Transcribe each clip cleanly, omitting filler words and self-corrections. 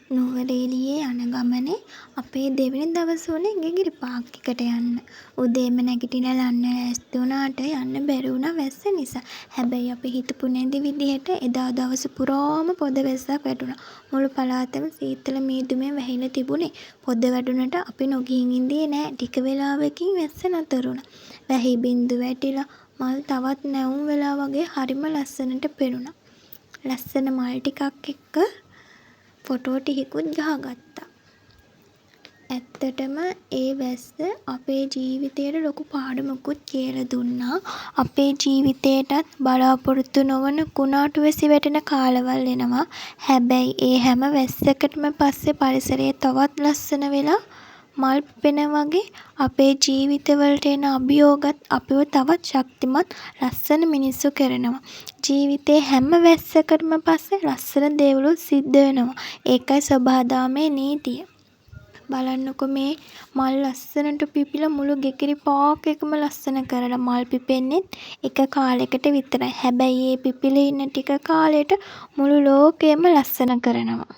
නුවරඑළියේ යන ගමනේ අපේ දෙවෙනි දවස උනේ ගිගිරි පාක් එකට යන්න. උදේම නැගිටිලා යන්න ලෑස්ති වුණාට යන්න බැරි වුණා වැස්ස නිසා. හැබැයි අපි හිතපු නැති විදිහට එදා දවස පුරාම පොද වැස්සක් වැටුණා. මුළු පළාතම සීතල මීදුමෙන් වැහිලා තිබුණේ. පොද වැටුණට අපි නොගිහින් ඉඳේ නෑ. ටික වෙලාවකින් වැස්ස නතර වුණා. වැහි බින්දු වැටිලා මල් තවත් නැවුම් වෙලා වගේ හරිම ලස්සනට පෙනුණා. ලස්සන මල් ටිකක් එක්ක ෆොටෝ ටිකකුත් ගහගත්තා. ඇත්තටම ඒ වැස්ස අපේ ජීවිතේට ලොකු පාඩමකුත් කියලා දුන්නා. අපේ ජීවිතේටත් බලාපොරොත්තු නොවන කුණාටු වැසි වැටෙන කාලවල් එනවා. හැබැයි ඒ හැම වැස්සකටම පස්සේ පරිසරය තවත් ලස්සන වෙලා මල් පිපෙන වගේ අපේ ජීවිතවලට එන අභියෝගත් අපිව තවත් ශක්තිමත් ලස්සන මිනිස්සු කරනවා. ජීවිතේ හැම වැස්සකටම පස්සේ ලස්සන දේවලුත් සිද්ධ වෙනවා. ඒකයි සබහාදහමේ නීතිය. බලන්නකො මේ මල් ලස්සනට පිපිලා මුළු ගෙගිරි පාක් එකම ලස්සන කරලා මල් පිපෙන්නෙත් එක කාලයකට විතරයි. හැබැයි ඒ පිපිලා ඉන්න ටික කාලෙට මුළු ලෝකෙම ලස්සන කරනවා.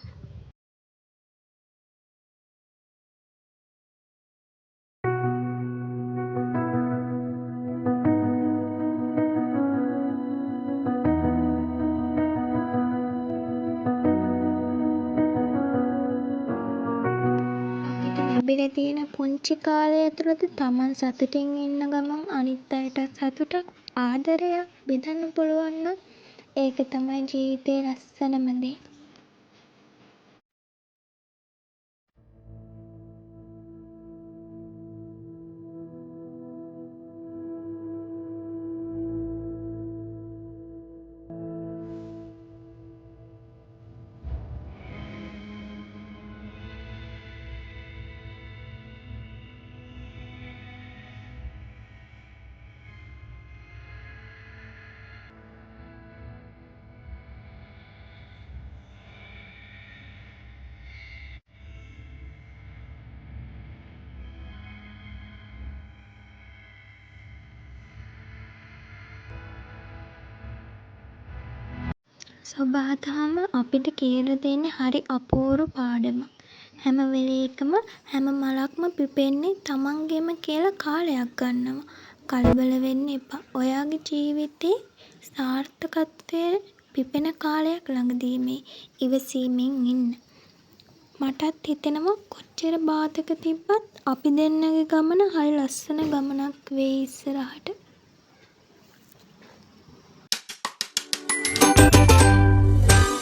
ලැබිලා තියෙන පුංචි කාලය ඇතුළත තමන් සතුටින් ඉන්න ගමන් අනිත් අයටත් සතුටක් ආදරයක් බෙදන්න පුළුවන් නම් ඒක තමයි ජීවිතේ ලස්සනම දේ. සබහාදහම අපිට කියලා දෙන්නේ හරි අපූරු පාඩමක්. හැම වෙලේකම හැම මලක්ම පිපෙන්නේ තමන්ගෙම කියලා කාලයක් ගන්නවා. කලබල වෙන්න එපා. ඔයාගේ ජීවිතේ සාර්ථකත්වයේ පිපෙන කාලයක් ළඟදී මේ ඉවසීමෙන් ඉන්න. මටත් හිතෙනවා කොච්චර බාධක තිබ්බත් අපි දෙන්නගේ ගමන හරි ලස්සන ගමනක් වෙයි ඉස්සරහට.